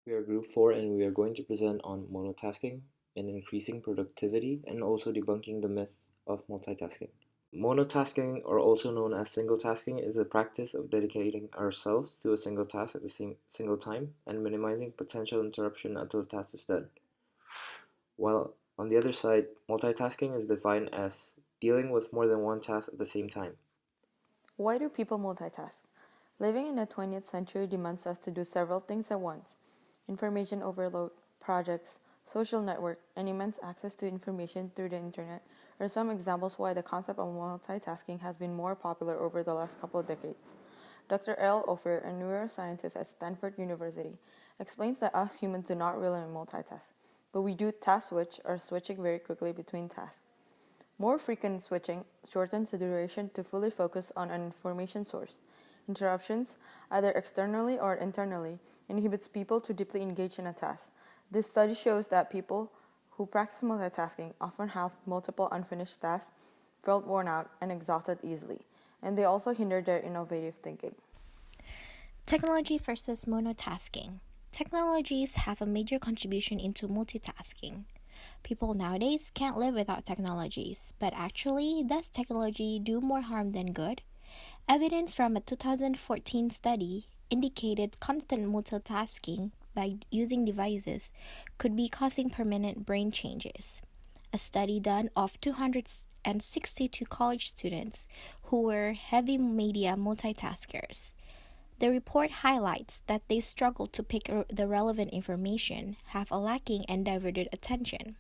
We are Group 4 and we are going to present on monotasking and increasing productivity and also debunking the myth of multitasking. Monotasking, or also known as single tasking, is the practice of dedicating ourselves to a single task at the same single time and minimizing potential interruption until the task is done. While on the other side, multitasking is defined as dealing with more than one task at the same time. Why do people multitask? Living in the 20th century demands us to do several things at once. Information overload, projects, social network, and immense access to information through the internet are some examples why the concept of multitasking has been more popular over the last couple of decades. Dr. L. Ophir, a neuroscientist at Stanford University, explains that us humans do not really multitask, but we do task switch or switching very quickly between tasks. More frequent switching shortens the duration to fully focus on an information source. Interruptions, either externally or internally, inhibits people to deeply engage in a task. This study shows that people who practice multitasking often have multiple unfinished tasks, felt worn out, and exhausted easily, and they also hinder their innovative thinking. Technology versus monotasking. Technologies have a major contribution into multitasking. People nowadays can't live without technologies, but actually, does technology do more harm than good? Evidence from a 2014 study indicated constant multitasking by using devices could be causing permanent brain changes. A study done of 262 college students who were heavy media multitaskers. The report highlights that they struggle to pick the relevant information, have a lacking and diverted attention.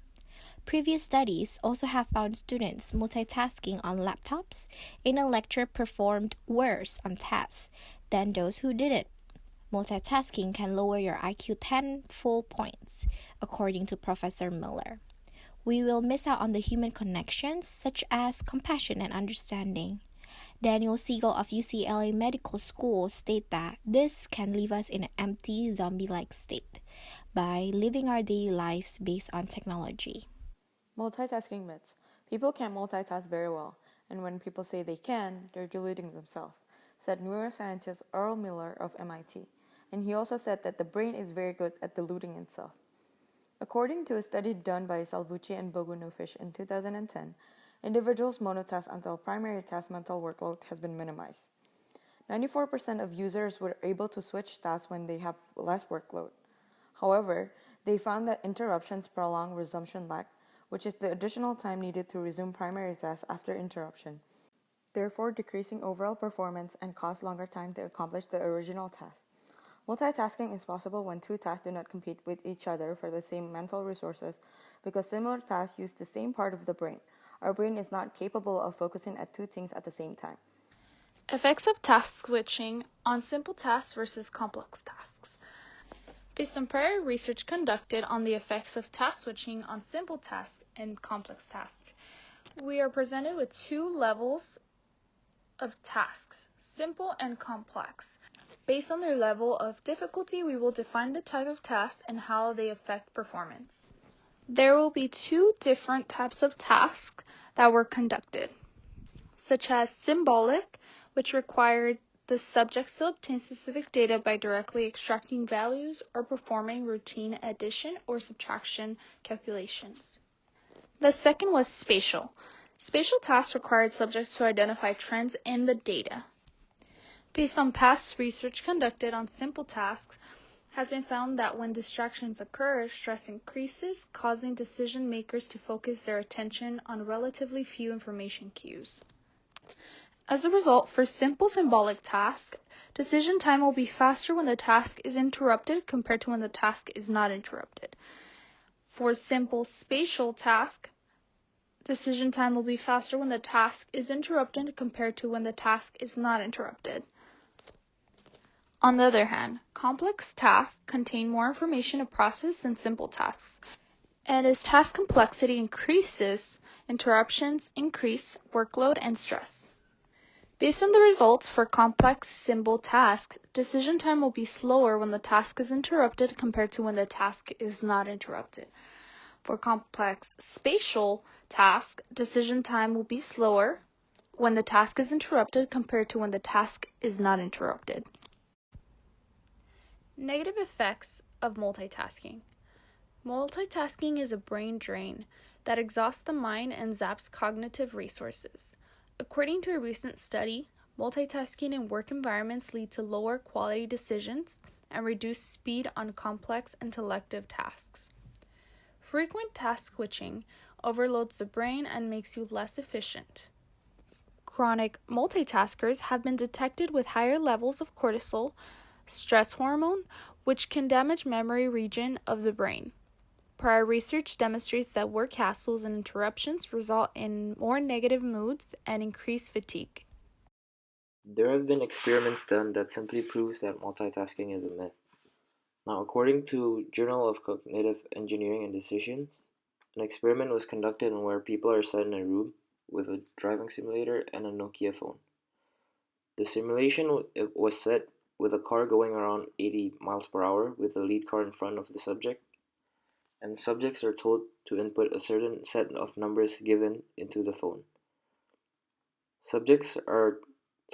Previous studies also have found students multitasking on laptops in a lecture performed worse on tests than those who didn't. Multitasking can lower your IQ 10 full points, according to Professor Miller. We will miss out on the human connections such as compassion and understanding. Daniel Siegel of UCLA Medical School state that this can leave us in an empty, zombie-like state by living our daily lives based on technology. Multitasking myths. People can't multitask very well, and when people say they can, they're deluding themselves, said neuroscientist Earl Miller of MIT. And he also said that the brain is very good at deluding itself. According to a study done by Salvucci and Bogunovic in 2010, individuals monotask until primary task mental workload has been minimized. 94% of users were able to switch tasks when they have less workload. However, they found that interruptions prolong resumption lag, which is the additional time needed to resume primary tasks after interruption, therefore decreasing overall performance and cause longer time to accomplish the original task. Multitasking is possible when two tasks do not compete with each other for the same mental resources because similar tasks use the same part of the brain. Our brain is not capable of focusing at two things at the same time. Effects of task switching on simple tasks versus complex tasks. Based on prior research conducted on the effects of task switching on simple tasks and complex tasks, we are presented with two levels of tasks, simple and complex. Based on their level of difficulty, we will define the type of task and how they affect performance. There will be two different types of tasks that were conducted, such as symbolic, which required the subjects to obtain specific data by directly extracting values or performing routine addition or subtraction calculations. The second was spatial. Spatial tasks required subjects to identify trends in the data. Based on past research conducted on simple tasks, has been found that when distractions occur, stress increases, causing decision makers to focus their attention on relatively few information cues. As a result, for simple symbolic tasks, decision time will be faster when the task is interrupted compared to when the task is not interrupted. For simple spatial tasks, decision time will be faster when the task is interrupted compared to when the task is not interrupted. On the other hand, complex tasks contain more information to process than simple tasks, and as task complexity increases, interruptions increase workload and stress. Based on the results for complex simple tasks, decision time will be slower when the task is interrupted compared to when the task is not interrupted. For complex spatial tasks, decision time will be slower when the task is interrupted compared to when the task is not interrupted. Negative effects of multitasking. Multitasking is a brain drain that exhausts the mind and zaps cognitive resources. According to a recent study, multitasking in work environments lead to lower quality decisions and reduced speed on complex intellective tasks. Frequent task switching overloads the brain and makes you less efficient. Chronic multitaskers have been detected with higher levels of cortisol, stress hormone, which can damage memory region of the brain. Prior research demonstrates that work hassles and interruptions result in more negative moods and increased fatigue. There have been experiments done that simply proves that multitasking is a myth. Now, according to Journal of Cognitive Engineering and Decisions, an experiment was conducted where people are set in a room with a driving simulator and a Nokia phone. The simulation was set with a car going around 80 miles per hour with the lead car in front of the subject, and subjects are told to input a certain set of numbers given into the phone. Subjects are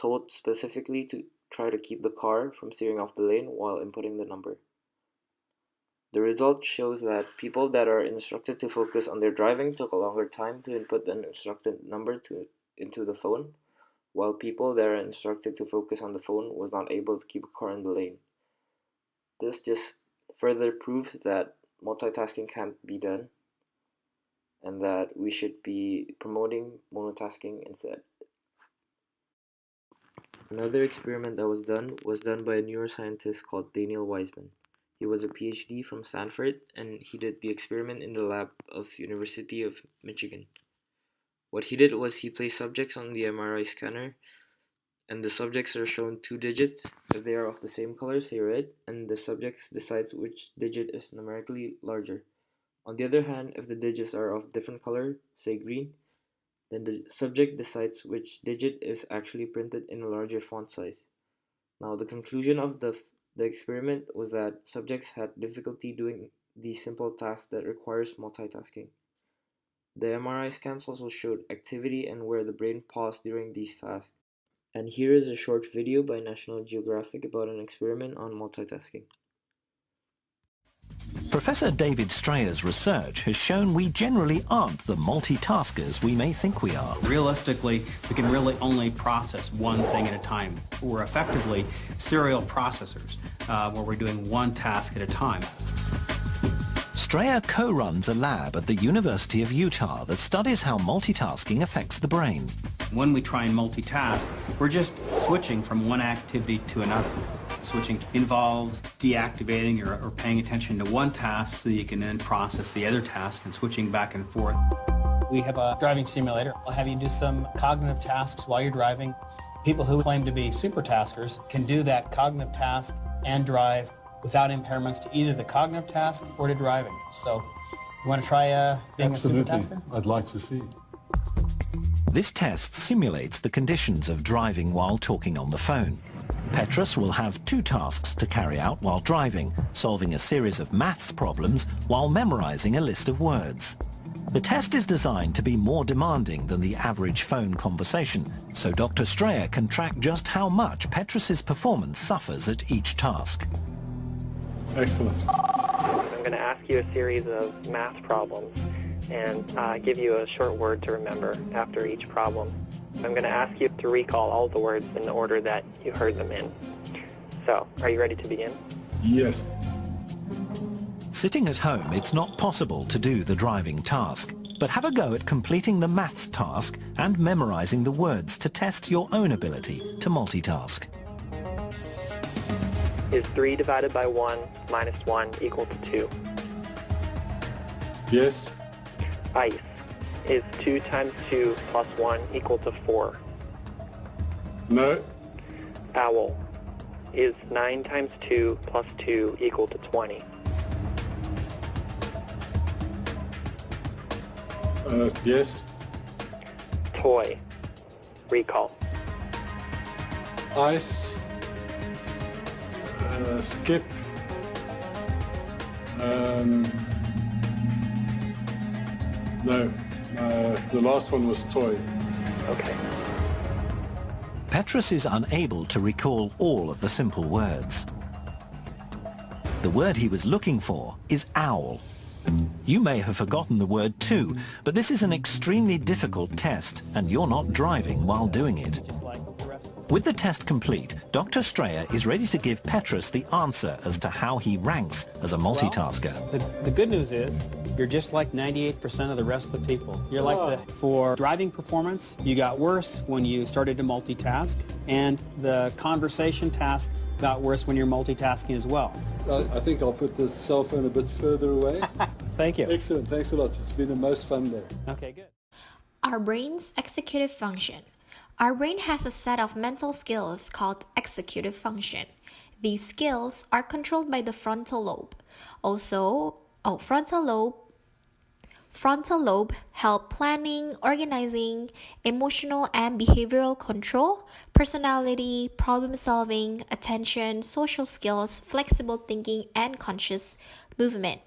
told specifically to try to keep the car from steering off the lane while inputting the number. The result shows that people that are instructed to focus on their driving took a longer time to input the instructed number into the phone, while people that are instructed to focus on the phone was not able to keep a car in the lane. This just further proves that multitasking can't be done and that we should be promoting monotasking instead. Another experiment that was done by a neuroscientist called Daniel Weisman. He was a PhD from Stanford, and he did the experiment in the lab of University of Michigan. What he did was he placed subjects on the MRI scanner, and the subjects are shown two digits. If they are of the same color, say red, and the subject decides which digit is numerically larger. On the other hand, if the digits are of different color, say green, then the subject decides which digit is actually printed in a larger font size. Now, the conclusion of the experiment was that subjects had difficulty doing these simple tasks that requires multitasking. The MRI scans also showed activity and where the brain paused during these tasks. And here is a short video by National Geographic about an experiment on multitasking. Professor David Strayer's research has shown we generally aren't the multitaskers we may think we are. Realistically, we can really only process one thing at a time. We're effectively serial processors, where we're doing one task at a time. Strayer co-runs a lab at the University of Utah that studies how multitasking affects the brain. When we try and multitask, we're just switching from one activity to another. Switching involves deactivating or paying attention to one task so that you can then process the other task and switching back and forth. We have a driving simulator. We'll have you do some cognitive tasks while you're driving. People who claim to be supertaskers can do that cognitive task and drive without impairments to either the cognitive task or to driving. So you want to try being Absolutely. a supertasker? I'd like to see. This test simulates the conditions of driving while talking on the phone. Petrus will have two tasks to carry out while driving, solving a series of maths problems while memorizing a list of words. The test is designed to be more demanding than the average phone conversation, so Dr. Strayer can track just how much Petrus's performance suffers at each task. Excellent. I'm going to ask you a series of math problems and give you a short word to remember after each problem. I'm going to ask you to recall all the words in the order that you heard them in. So, are you ready to begin? Yes. Sitting at home, it's not possible to do the driving task, but have a go at completing the maths task and memorizing the words to test your own ability to multitask. Is 3 divided by 1 minus 1 equal to 2? Yes. Ice. Is 2 times 2 plus 1 equal to 4? No. Owl. Is 9 times 2 plus 2 equal to 20? Yes. Toy. Recall. Ice. Skip. No. The last one was toy. Okay. Petrus is unable to recall all of the simple words. The word he was looking for is owl. You may have forgotten the word too, but this is an extremely difficult test, and you're not driving while doing it. With the test complete, Dr. Strayer is ready to give Petrus the answer as to how he ranks as a multitasker. The good news is you're just like 98% of the rest of the people. You're like for driving performance, you got worse when you started to multitask, and the conversation task got worse when you're multitasking as well. I think I'll put the cell phone a bit further away. Thank you. Excellent. Thanks a lot. It's been the most fun day. Okay, good. Our brain's executive function. Our brain has a set of mental skills called executive function. These skills are controlled by the frontal lobe. Frontal lobe help planning, organizing, emotional and behavioral control, personality, problem solving, attention, social skills, flexible thinking, and conscious movement.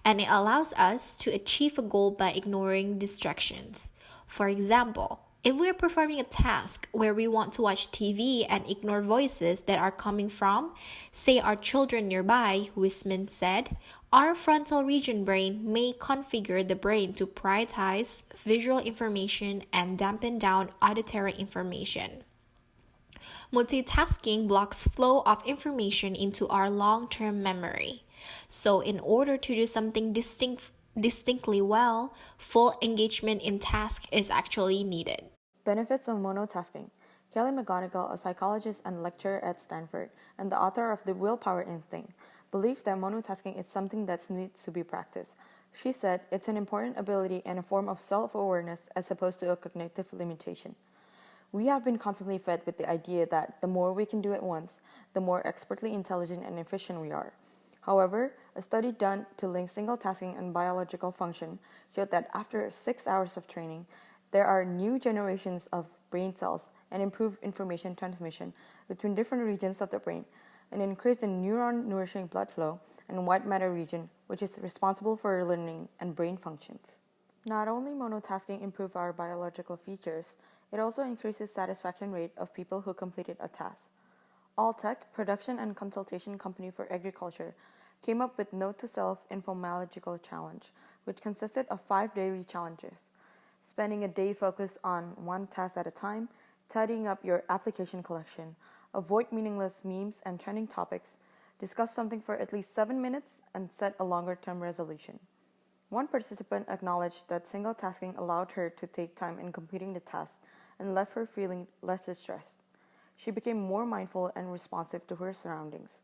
And it allows us to achieve a goal by ignoring distractions. For example, if we're performing a task where we want to watch TV and ignore voices that are coming from, say, our children nearby, Wisman said, our frontal region brain may configure the brain to prioritize visual information and dampen down auditory information. Multitasking blocks flow of information into our long-term memory. So in order to do something distinctly well, full engagement in task is actually needed. Benefits of monotasking. Kelly McGonigal, a psychologist and lecturer at Stanford and the author of The Willpower Instinct, believes that monotasking is something that needs to be practiced. She said it's an important ability and a form of self-awareness as opposed to a cognitive limitation. We have been constantly fed with the idea that the more we can do at once, the more expertly intelligent and efficient we are. However, a study done to link single tasking and biological function showed that after 6 hours of training, there are new generations of brain cells and improved information transmission between different regions of the brain, an increase in neuron nourishing blood flow and white matter region, which is responsible for learning and brain functions. Not only monotasking improves our biological features, it also increases satisfaction rate of people who completed a task. Alltech, production and consultation company for agriculture, came up with Note to Self Infomalogical Challenge, which consisted of 5 daily challenges. Spending a day focused on one task at a time, tidying up your application collection, avoid meaningless memes and trending topics, discuss something for at least 7 minutes, and set a longer-term resolution. One participant acknowledged that single tasking allowed her to take time in completing the task and left her feeling less distressed. She became more mindful and responsive to her surroundings.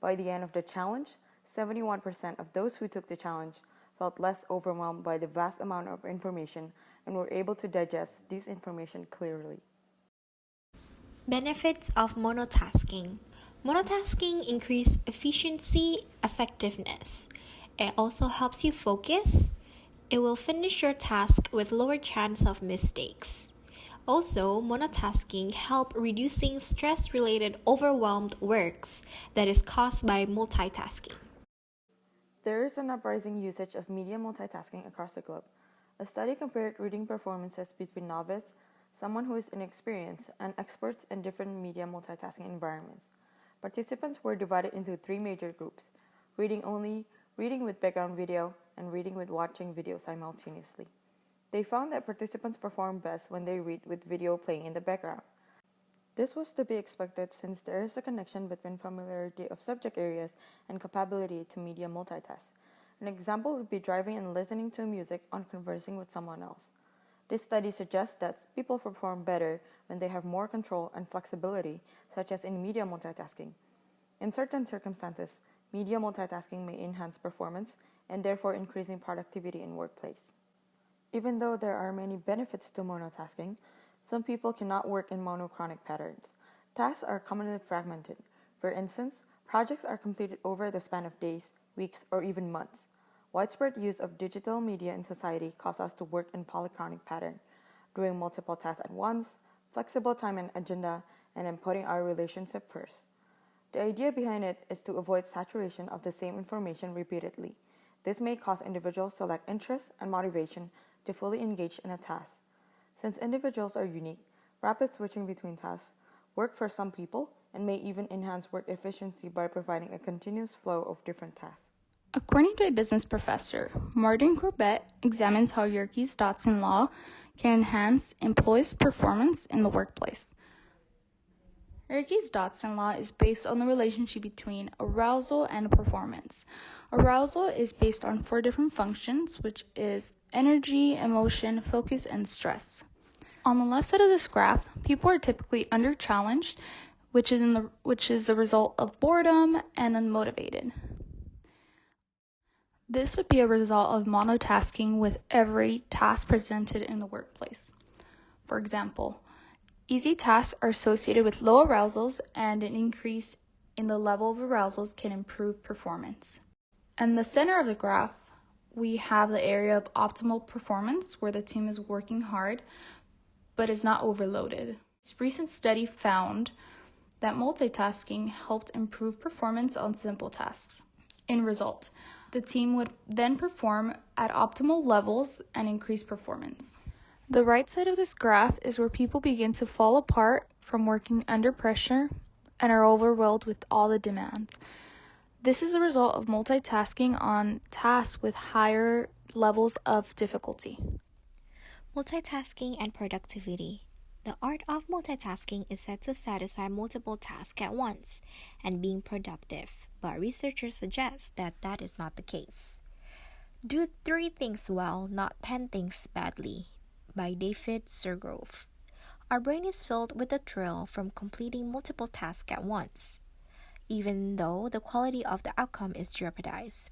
By the end of the challenge, 71% of those who took the challenge felt less overwhelmed by the vast amount of information and were able to digest this information clearly. Benefits of monotasking. Monotasking increases efficiency, effectiveness. It also helps you focus. It will finish your task with lower chance of mistakes. Also, monotasking helps reducing stress-related overwhelmed works that is caused by multitasking. There is an uprising usage of media multitasking across the globe. A study compared reading performances between novices, someone who is inexperienced, and experts in different media multitasking environments. Participants were divided into 3 major groups: reading only, reading with background video, and reading with watching video simultaneously. They found that participants perform best when they read with video playing in the background. This was to be expected since there is a connection between familiarity of subject areas and capability to media multitask. An example would be driving and listening to music or conversing with someone else. This study suggests that people perform better when they have more control and flexibility, such as in media multitasking. In certain circumstances, media multitasking may enhance performance and therefore increasing productivity in workplace. Even though there are many benefits to monotasking, some people cannot work in monochronic patterns. Tasks are commonly fragmented. For instance, projects are completed over the span of days, weeks, or even months. Widespread use of digital media in society causes us to work in polychronic pattern, doing multiple tasks at once, flexible time and agenda, and then putting our relationship first. The idea behind it is to avoid saturation of the same information repeatedly. This may cause individuals to lack interest and motivation to fully engage in a task. Since individuals are unique, rapid switching between tasks work for some people and may even enhance work efficiency by providing a continuous flow of different tasks. According to a business professor, Martin Corbett examines how Yerkes-Dodson law can enhance employees' performance in the workplace. Yerkes-Dodson law is based on the relationship between arousal and performance. Arousal is based on 4 different functions, which is energy, emotion, focus, and stress. On the left side of this graph, people are typically under-challenged, which is the result of boredom and unmotivated. This would be a result of monotasking with every task presented in the workplace. For example, easy tasks are associated with low arousals, and an increase in the level of arousals can improve performance. In the center of the graph, we have the area of optimal performance where the team is working hard but is not overloaded. This recent study found that multitasking helped improve performance on simple tasks. In result, the team would then perform at optimal levels and increase performance. The right side of this graph is where people begin to fall apart from working under pressure and are overwhelmed with all the demands. This is a result of multitasking on tasks with higher levels of difficulty. Multitasking and productivity. The art of multitasking is said to satisfy multiple tasks at once and being productive, but researchers suggest that that is not the case. Do 3 things well, not 10 things badly, by David Surgrove. Our brain is filled with the thrill from completing multiple tasks at once, even though the quality of the outcome is jeopardized.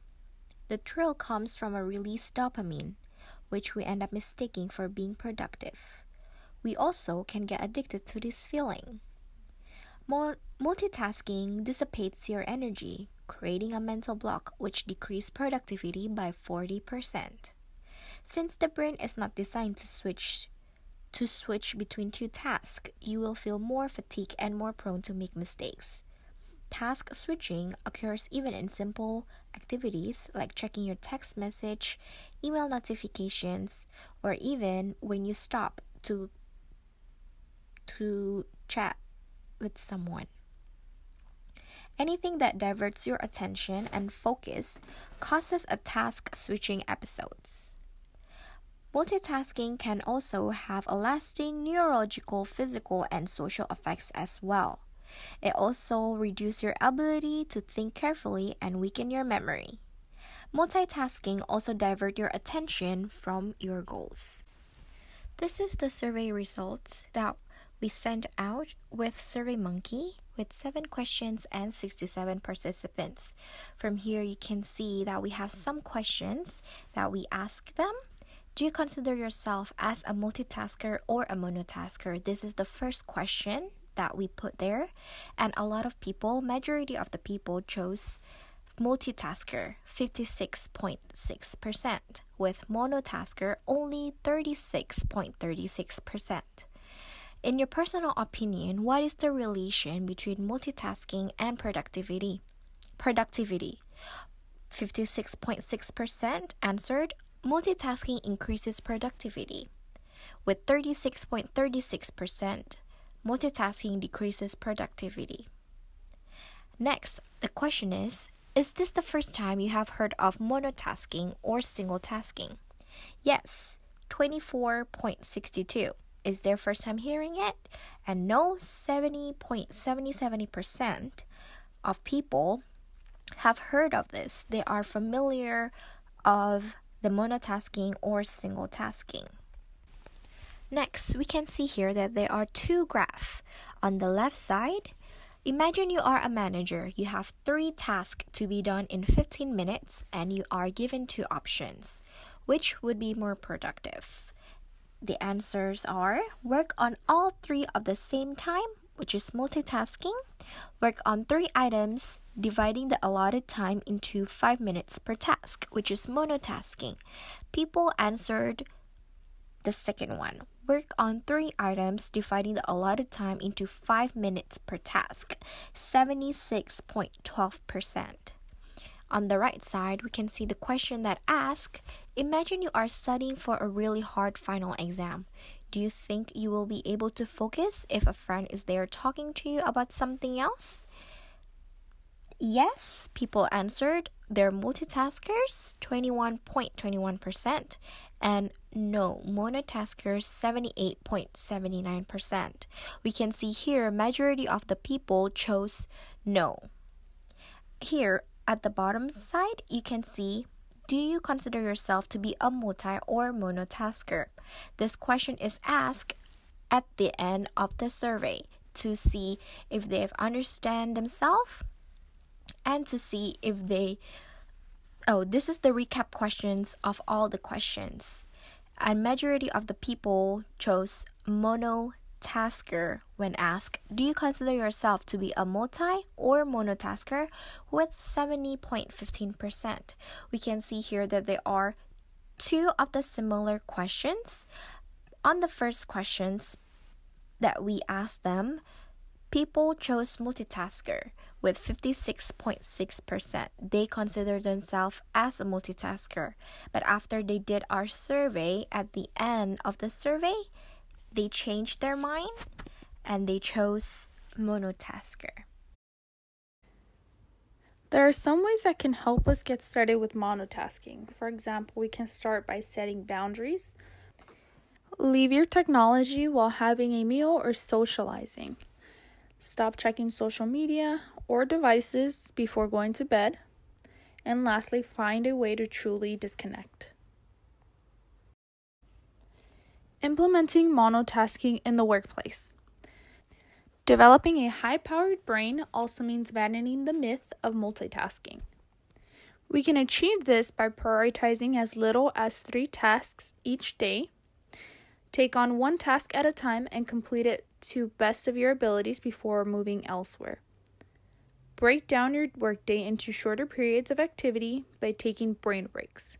The thrill comes from a released dopamine, which we end up mistaking for being productive. We also can get addicted to this feeling. Multitasking dissipates your energy, creating a mental block which decreases productivity by 40%. Since the brain is not designed to switch between 2 tasks, you will feel more fatigued and more prone to make mistakes. Task switching occurs even in simple activities like checking your text message, email notifications, or even when you stop to chat with someone. Anything that diverts your attention and focus causes a task switching episodes. Multitasking can also have a lasting neurological, physical, and social effects as well. It also reduces your ability to think carefully and weaken your memory. Multitasking also diverts your attention from your goals. This is the survey results that we sent out with SurveyMonkey with 7 questions and 67 participants. From here, you can see that we have some questions that we ask them. Do you consider yourself as a multitasker or a monotasker? This is the first question that we put there, and a lot of people, majority of the people chose multitasker, 56.6%, with monotasker only 36.36%. In your personal opinion, what is the relation between multitasking and productivity? 56.6% answered multitasking increases productivity, with 36.36% multitasking decreases productivity. Next, the question is this the first time you have heard of monotasking or single tasking? Yes, 24.62 is their first time hearing it, and no, 70% of people have heard of this. They are familiar of the monotasking or single tasking. Next, we can see here that there are 2 graphs. On the left side, imagine you are a manager. You have 3 tasks to be done in 15 minutes and you are given 2 options. Which would be more productive? The answers are work on all 3 at the same time, which is multitasking, work on 3 items, dividing the allotted time into 5 minutes per task, which is monotasking. People answered the second one, work on 3 items, dividing the allotted time into 5 minutes per task, 76.12%. On the right side, we can see the question that asks, imagine you are studying for a really hard final exam. Do you think you will be able to focus if a friend is there talking to you about something else? Yes, people answered they're multitaskers, 21.21%, and no, monotaskers, 78.79%. We can see here majority of the people chose no. Here at the bottom side, you can see, do you consider yourself to be a multi or monotasker? This question is asked at the end of the survey to see if they've understand themselves and to see if they this is the recap questions of all the questions. A majority of the people chose monotasker when asked, do you consider yourself to be a multi or monotasker, with 70.15%. We can see here that there are two of the similar questions. On the first questions that we asked them, people chose multitasker with 56.6%. They consider themselves as a multitasker. But after they did our survey, at the end of the survey, they changed their mind and they chose monotasker. There are some ways that can help us get started with monotasking. For example, we can start by setting boundaries. Leave your technology while having a meal or socializing. Stop checking social media or devices before going to bed. And lastly, find a way to truly disconnect. Implementing monotasking in the workplace. Developing a high-powered brain also means abandoning the myth of multitasking. We can achieve this by prioritizing as little as 3 tasks each day. Take on one task at a time and complete it to best of your abilities before moving elsewhere. Break down your workday into shorter periods of activity by taking brain breaks.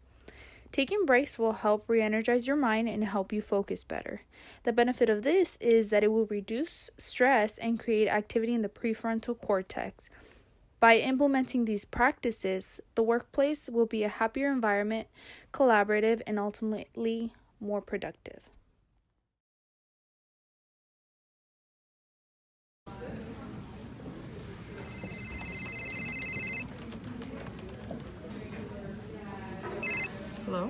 Taking breaks will help re-energize your mind and help you focus better. The benefit of this is that it will reduce stress and create activity in the prefrontal cortex. By implementing these practices, the workplace will be a happier environment, collaborative, and ultimately more productive. Hello?